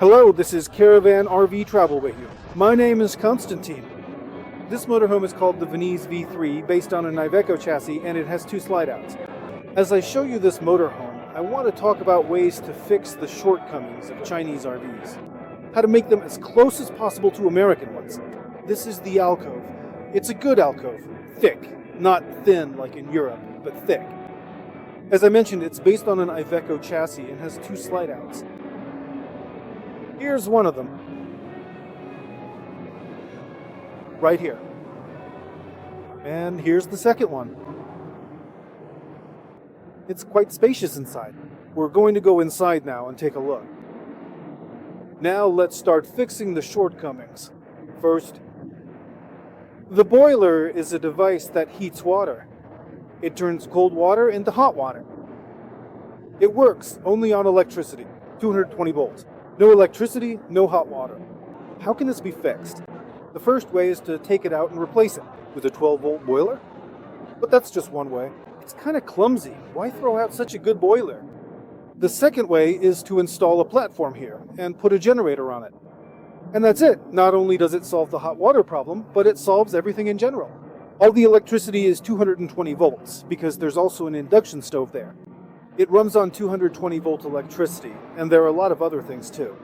Hello, this is Caravan RV Travel with you. My name is Constantine. This motorhome is called the Venice V3, based on an Iveco chassis, and it has two slide-outs. As I show you this motorhome, I want to talk about ways to fix the shortcomings of Chinese RVs. How to make them as close as possible to American ones. This is the alcove. It's a good alcove. Thick. Not thin like in Europe, but thick. As I mentioned, it's based on an Iveco chassis and has two slide-outs. Here's one of them. Right here. And here's the second one. It's quite spacious inside. We're going to go inside now and take a look. Now let's start fixing the shortcomings. First, the boiler is a device that heats water. It turns cold water into hot water. It works only on electricity, 220 volts. No electricity, no hot water. How can this be fixed? The first way is to take it out and replace it with a 12-volt boiler. But that's just one way. It's kind of clumsy. Why throw out such a good boiler? The second way is to install a platform here and put a generator on it. And that's it. Not only does it solve the hot water problem, but it solves everything in general. All the electricity is 220 volts because there's also an induction stove there. It runs on 220 volt electricity, and there are a lot of other things too.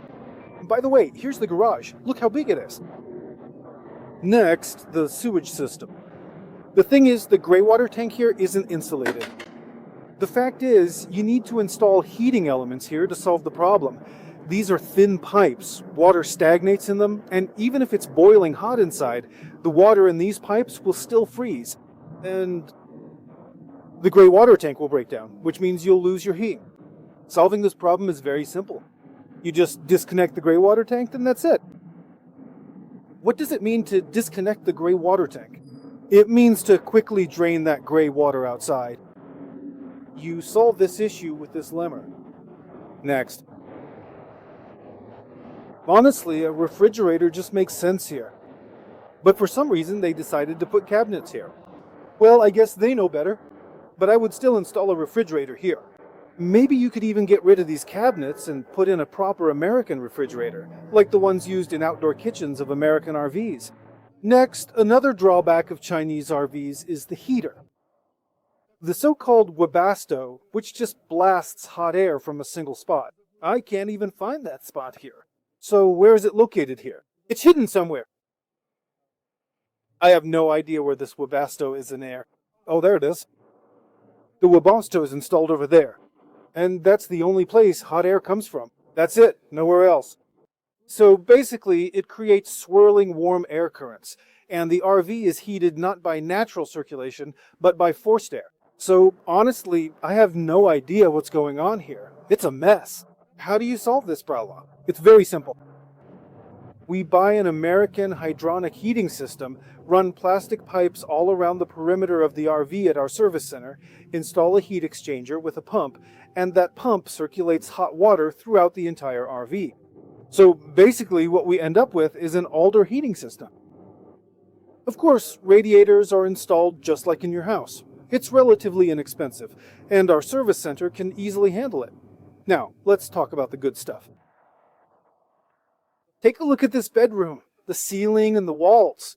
By the way, here's the garage. Look how big it is. Next, the sewage system. The thing is, the gray water tank here isn't insulated. The fact is, you need to install heating elements here to solve the problem. These are thin pipes, water stagnates in them, and even if it's boiling hot inside, the water in these pipes will still freeze. And the gray water tank will break down, which means you'll lose your heat. Solving this problem is very simple. You just disconnect the gray water tank, and that's it. What does it mean to disconnect the gray water tank? It means to quickly drain that gray water outside. You solve this issue with this lemmer. Next. Honestly, a refrigerator just makes sense here. But for some reason, they decided to put cabinets here. Well, I guess they know better. But I would still install a refrigerator here. Maybe you could even get rid of these cabinets and put in a proper American refrigerator, like the ones used in outdoor kitchens of American RVs. Next, another drawback of Chinese RVs is the heater. The so-called Webasto, which just blasts hot air from a single spot. I can't even find that spot here. So where is it located here? It's hidden somewhere. I have no idea where this Webasto is in air. Oh, there it is. The Webasto is installed over there. And that's the only place hot air comes from. That's it, nowhere else. So basically, it creates swirling warm air currents. And the RV is heated not by natural circulation, but by forced air. So honestly, I have no idea what's going on here. It's a mess. How do you solve this problem? It's very simple. We buy an American hydronic heating system, run plastic pipes all around the perimeter of the RV at our service center, install a heat exchanger with a pump, and that pump circulates hot water throughout the entire RV. So basically what we end up with is an all-door heating system. Of course, radiators are installed just like in your house. It's relatively inexpensive, and our service center can easily handle it. Now, let's talk about the good stuff. Take a look at this bedroom, the ceiling and the walls.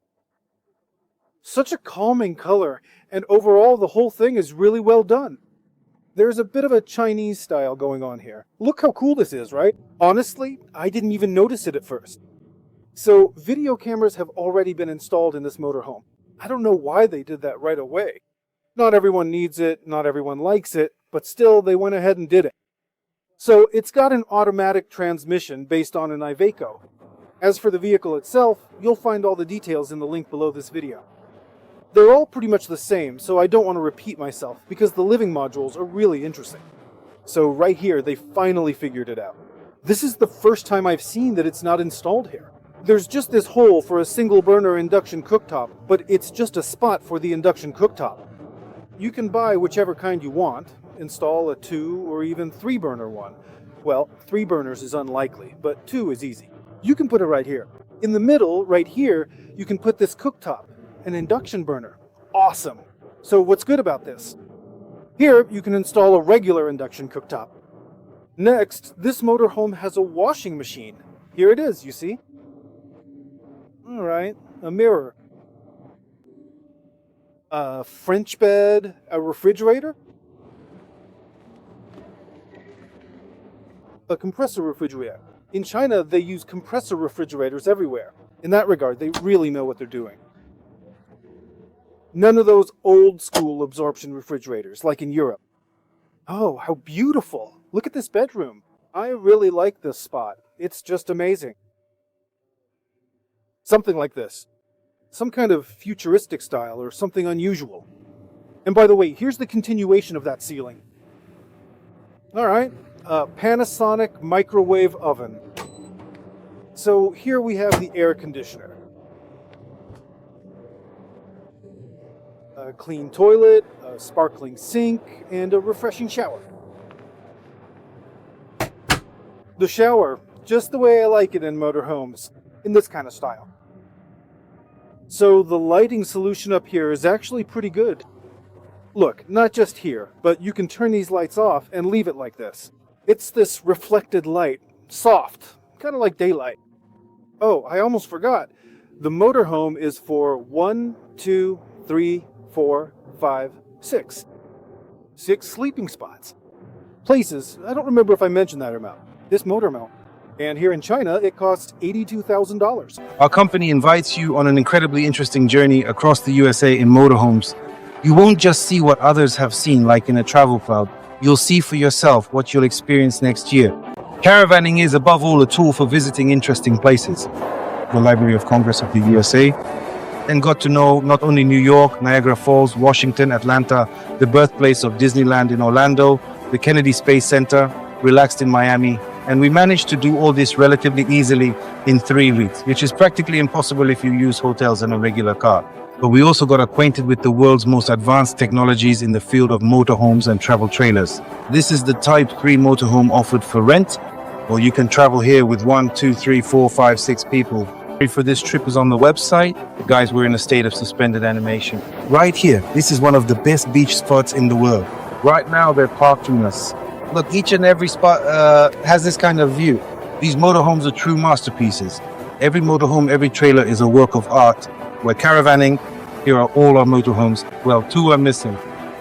Such a calming color, and overall the whole thing is really well done. There's a bit of a Chinese style going on here. Look how cool this is, right? Honestly, I didn't even notice it at first. So, video cameras have already been installed in this motorhome. I don't know why they did that right away. Not everyone needs it, not everyone likes it, but still they went ahead and did it. So it's got an automatic transmission based on an Iveco. As for the vehicle itself, you'll find all the details in the link below this video. They're all pretty much the same, so I don't want to repeat myself, because the living modules are really interesting. So right here, they finally figured it out. This is the first time I've seen that it's not installed here. There's just this hole for a single burner induction cooktop, but it's just a spot for the induction cooktop. You can buy whichever kind you want, install a 2 or even 3 burner one. Well, 3 burners is unlikely, but 2 is easy. You can put it right here. In the middle, right here, you can put this cooktop, an induction burner. Awesome! So what's good about this? Here, you can install a regular induction cooktop. Next, this motorhome has a washing machine. Here it is, you see? Alright, a mirror. A French bed, a refrigerator? A compressor refrigerator. In China, they use compressor refrigerators everywhere. In that regard, they really know what they're doing. None of those old school absorption refrigerators, like in Europe. Oh, how beautiful! Look at this bedroom. I really like this spot. It's just amazing. Something like this. Some kind of futuristic style or something unusual. And by the way, here's the continuation of that ceiling. Alright, a Panasonic microwave oven. So here we have the air conditioner. A clean toilet, a sparkling sink, and a refreshing shower. The shower, just the way I like it in motorhomes, in this kind of style. So the lighting solution up here is actually pretty good. Look, not just here, but you can turn these lights off and leave it like this. It's this reflected light, soft, kind of like daylight. Oh, I almost forgot. The motorhome is for 1, 2, 3, 4, 5, 6. 6 sleeping spots. Places, I don't remember if I mentioned that or not. This motorhome. And here in China, it costs $82,000. Our company invites you on an incredibly interesting journey across the USA in motorhomes. You won't just see what others have seen, like in a travel cloud. You'll see for yourself what you'll experience next year. Caravanning is, above all, a tool for visiting interesting places. The Library of Congress of the USA, and got to know not only New York, Niagara Falls, Washington, Atlanta, the birthplace of Disneyland in Orlando, the Kennedy Space Center, relaxed in Miami, and we managed to do all this relatively easily in 3 weeks, which is practically impossible if you use hotels and a regular car. But we also got acquainted with the world's most advanced technologies in the field of motorhomes and travel trailers. This is the Type 3 motorhome offered for rent, or you can travel here with 1, 2, 3, 4, 5, 6 people. For this trip is on the website. Guys, we're in a state of suspended animation. Right here, this is one of the best beach spots in the world. Right now, they're parking us. Look, each and every spot has this kind of view. These motorhomes are true masterpieces. Every motorhome, every trailer is a work of art. We're caravanning. Here are all our motorhomes. Well, 2 are missing.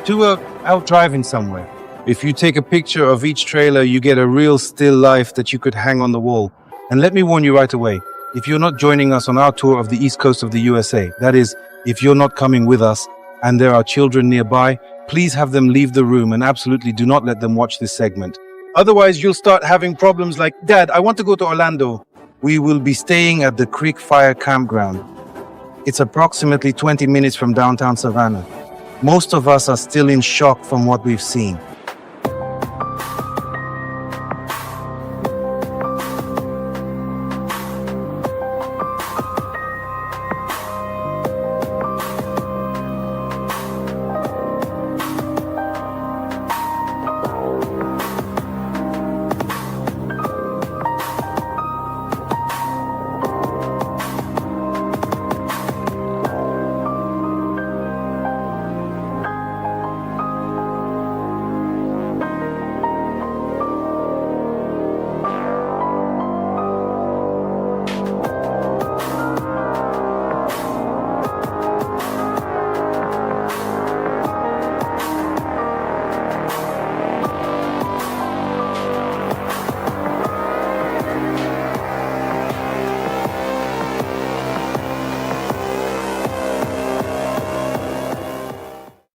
2 are out driving somewhere. If you take a picture of each trailer, you get a real still life that you could hang on the wall. And let me warn you right away, if you're not joining us on our tour of the East Coast of the USA, that is, if you're not coming with us and there are children nearby, please have them leave the room and absolutely do not let them watch this segment. Otherwise, you'll start having problems like, Dad, I want to go to Orlando. We will be staying at the Creek Fire Campground. It's approximately 20 minutes from downtown Savannah. Most of us are still in shock from what we've seen.